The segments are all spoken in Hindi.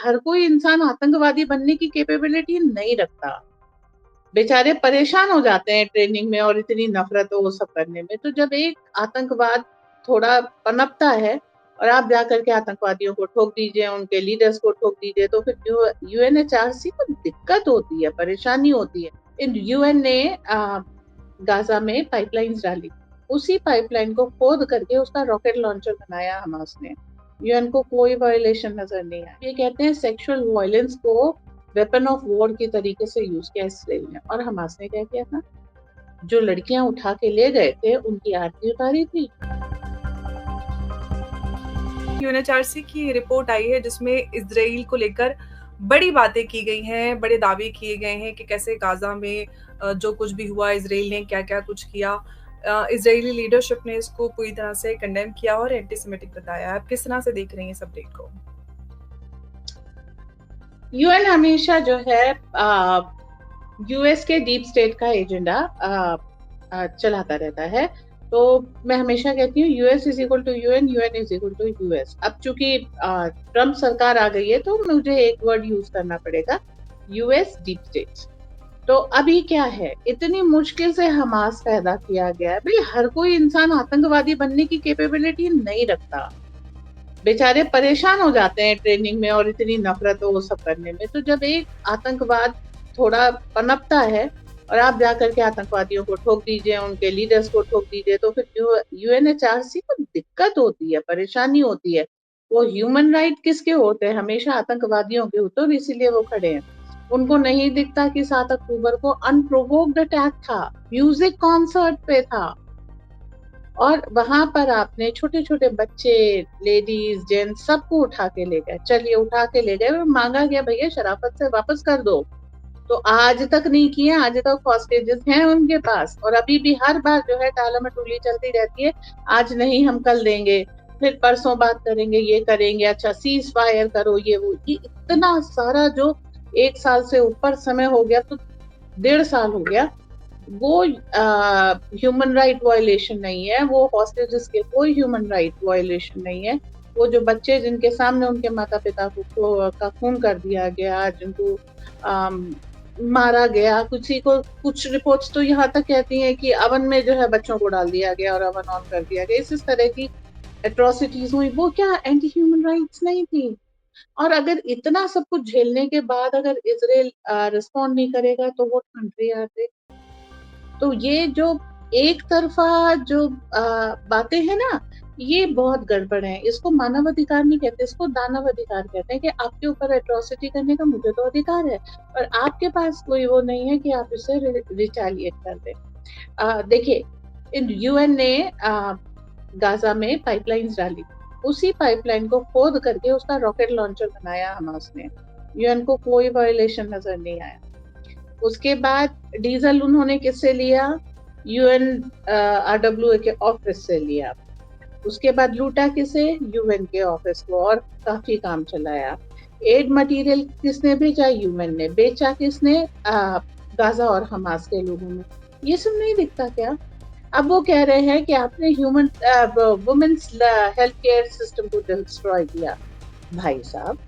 हर कोई इंसान आतंकवादी बनने की कैपेबिलिटी नहीं रखता। बेचारे परेशान हो जाते हैं ट्रेनिंग में और इतनी नफरत वो सब करने में। तो जब एक आतंकवाद थोड़ा पनपता है और आप जाकर के आतंकवादियों को ठोक दीजिए, उनके लीडर्स को ठोक दीजिए, तो फिर यूएनएचआरसी को दिक्कत होती है, परेशानी होती है। इन यूएन ने गाजा में पाइपलाइंस डाली, उसी पाइपलाइन को खोद करके उसका रॉकेट लॉन्चर बनाया हमास ने। यूएन को कोई वायलेशन नजर नहीं आया। ये कहते हैं सेक्सुअल वायलेंस को वेपन ऑफ वॉर की तरीके से यूज किया इसराइल ने। और हमास ने क्या किया था, जो लड़कियां उठा के ले गए थे उनकी आरती उतारी थी। यूएनएचआरसी की रिपोर्ट आई है जिसमें इजराइल को लेकर बड़ी बातें की गई हैं, बड़े दावे किए गए हैं कि कैसे गाजा में जो कुछ भी हुआ, इजराइल ने क्या क्या कुछ किया। इजरायली लीडरशिप ने इसको पूरी तरह से कंडेम किया और एंटीसेमिटिक बताया। आप किस तरह से देख रही हैं इस अपडेट को? यूएन हमेशा जो है यूएस के डीप स्टेट का एजेंडा चलाता रहता है। तो मैं हमेशा कहती हूँ US is equal to UN, UN is equal to US. अब चूंकि ट्रम्प सरकार आ गई है तो मुझे एक वर्ड यूज करना पड़ेगा, यूएस डीप स्टेट। तो अभी क्या है, इतनी मुश्किल से हमास पैदा किया गया है। भाई हर कोई इंसान आतंकवादी बनने की कैपेबिलिटी नहीं रखता। बेचारे परेशान हो जाते हैं ट्रेनिंग में और इतनी नफरत वो सब करने में। तो जब एक आतंकवाद थोड़ा पनपता है और आप जाकर के आतंकवादियों को ठोक दीजिए, उनके लीडर्स को ठोक दीजिए, तो फिर यूएनएचआरसी को दिक्कत होती है, परेशानी होती है। वो ह्यूमन राइट किसके होते हैं? हमेशा आतंकवादियों के होते हैं, इसीलिए वो खड़े हैं। उनको नहीं दिखता कि 7 अक्टूबर को अनप्रोवोक्ड अटैक था, म्यूजिक कॉन्सर्ट पे था, और वहां पर आपने छोटे छोटे बच्चे, लेडीज, जेंट्स सबको उठा के ले गए। चलिए उठा के ले गए, मांगा गया भैया शराफत से वापस कर दो, तो आज तक नहीं किए। आज तक हॉस्टेजेस हैं उनके पास, और अभी भी हर बार जो है टालमटोली चलती रहती है। आज नहीं हम कल देंगे, फिर परसों बात करेंगे, ये करेंगे, अच्छा सीज फायर करो, ये वो। ये इतना सारा जो 1 साल से ऊपर समय हो गया, तो 1.5 साल हो गया, वो ह्यूमन राइट वायलेशन नहीं है। वो हॉस्टेजेस के कोई ह्यूमन राइट वायलेशन नहीं है। वो जो बच्चे जिनके सामने उनके माता पिता को का खून कर दिया गया, जिनको मारा गया, किसी को, कुछ रिपोर्ट्स तो यहाँ तक कहती हैं कि अवन में जो है बच्चों को डाल दिया गया और अवन ऑन कर दिया गया, इस तरह की एट्रोसिटीज हुई। वो क्या एंटी ह्यूमन राइट्स नहीं थी? और अगर इतना सब कुछ झेलने के बाद अगर इसराइल रिस्पॉन्ड नहीं करेगा तो वो कंट्री आते। तो ये जो एक तरफा जो बातें हैं ना, ये बहुत गड़बड़ है। इसको मानव अधिकार नहीं कहते, इसको दानव अधिकार कहते हैं कि आपके ऊपर एट्रोसिटी करने का मुझे तो अधिकार है, पर आपके पास कोई वो नहीं है कि आप इसे रिटेलिएट कर दे। देखिए, इन यूएन ने गाजा में पाइपलाइंस डाली, उसी पाइपलाइन को खोद करके उसका रॉकेट लॉन्चर बनाया हमास ने। यूएन को कोई वायलेशन नजर नहीं आया। उसके बाद डीजल उन्होंने किससे लिया? UNRWA के ऑफिस से लिया। उसके बाद लूटा किसे? यूएन के ऑफिस को, और काफी काम चलाया। एड मटेरियल किसने भेजा? यूएन ने। बेचा किसने? गाजा और हमास के लोगों ने। ये सब नहीं दिखता क्या? अब वो कह रहे हैं कि आपने human women's health care system को डिस्ट्रॉय किया। भाई साहब,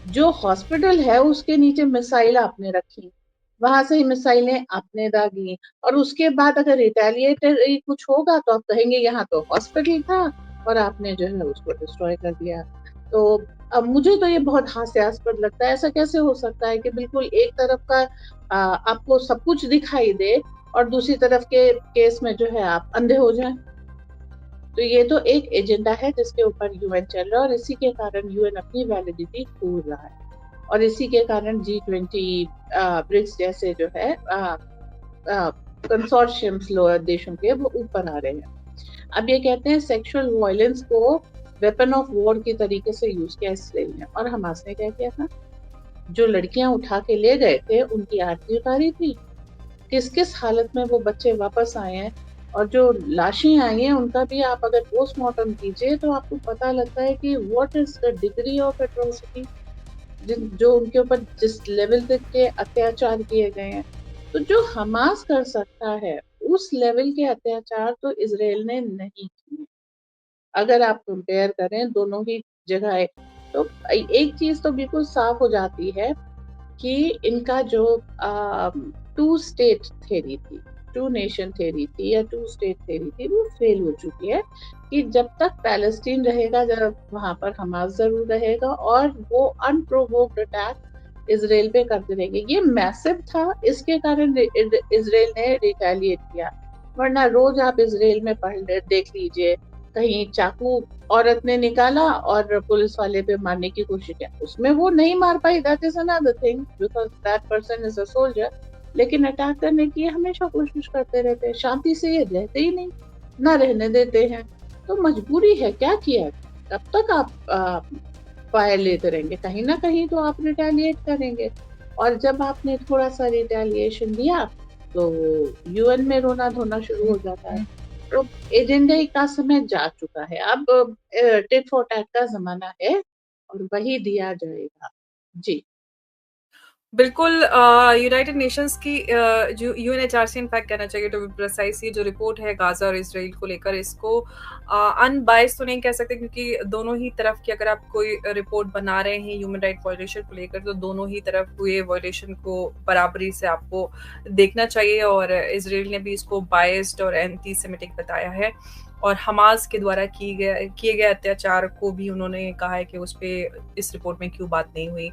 जो हॉस्पिटल है उसके नीचे मिसाइल आपने रखी, वहां से ही मिसाइलें आपने दागी, और उसके बाद अगर रिटेलिएटरी कुछ होगा तो आप कहेंगे यहाँ तो हॉस्पिटल था और आपने जो है उसको डिस्ट्रॉय कर दिया। तो अब मुझे तो ये बहुत हास्यास्पद लगता है। ऐसा कैसे हो सकता है कि बिल्कुल एक तरफ का आपको सब कुछ दिखाई दे और दूसरी तरफ के केस में जो है आप अंधे हो जाएं? तो ये तो एक एजेंडा है जिसके ऊपर यूएन चल रहा है, और इसी के कारण यूएन अपनी वैलिडिटी खो रहा है, और इसी के कारण G20 ब्रिक्स जैसे जो है कंसोर्शियम्स देशों के, वो ऊपर आ रहे हैं। अब ये कहते हैं सेक्सुअल वायलेंस को वेपन ऑफ वॉर की तरीके से यूज किया इसराइल ने। और हमास ने क्या किया था, जो लड़कियां उठा के ले गए थे उनकी आरती उतारी थी। किस किस हालत में वो बच्चे वापस आए हैं, और जो लाशें आई हैं उनका भी आप अगर पोस्टमार्टम कीजिए तो आपको पता लगता है कि what is the degree of atrocity, जो उनके ऊपर जिस लेवल तक के अत्याचार किए गए हैं। तो जो हमास कर सकता है उस लेवल के अत्याचार तो इसराइल ने नहीं किए। अगर आप कंपेयर करें दोनों ही जगह तो एक चीज तो बिल्कुल साफ हो जाती है कि इनका जो टू स्टेट थ्योरी थी, टू नेशन थ्योरी थी या टू स्टेट थ्योरी थी, वो फेल हो चुकी है। कि जब तक पैलेस्टीन रहेगा, जब वहां पर हमास जरूर रहेगा, और वो अनप्रोवोक्ड अटैक इसराइल पे करते रहेंगे। ये मैसिव था, इसके कारण इसराइल ने रिटेलिएट किया। वरना रोज आप इसराइल में देख लीजिए, कहीं चाकू औरत ने निकाला और पुलिस वाले पे मारने की कोशिश किया, उसमें वो नहीं मार पाई, that is another thing, because that person is a soldier. लेकिन अटैक करने की हमेशा कोशिश करते रहते हैं, शांति से ये रहते ही नहीं, ना रहने देते हैं। तो मजबूरी है, क्या किया, कब तक आप फायर लेते रहेंगे? कहीं ना कहीं तो आप रिटेलिएट करेंगे। और जब आपने थोड़ा सा रिटेलिएशन दिया, तो यूएन में रोना धोना शुरू हो जाता है। तो एजेंडे का समय जा चुका है, अब टिट फॉर टैट का जमाना है, और वही दिया जाएगा। जी। बिल्कुल यूनाइटेड नेशंस की जो यूएनएचआरसी इनफैक्ट कहना चाहिए टू बी प्रिसाइज, ये जो रिपोर्ट है गाजा और इसराइल को लेकर, इसको अनबायस्ड तो नहीं कह सकते, क्योंकि दोनों ही तरफ की अगर आप कोई रिपोर्ट बना रहे हैं ह्यूमन राइट वायलेशन को लेकर, तो दोनों ही तरफ हुए वायलेशन को बराबरी से आपको देखना चाहिए। और इसराइल ने भी इसको बायस्ड और एंटी सेमेटिक बताया है, और हमास के द्वारा किए गए अत्याचार को भी उन्होंने कहा है कि उस पर इस रिपोर्ट में क्यों बात नहीं हुई।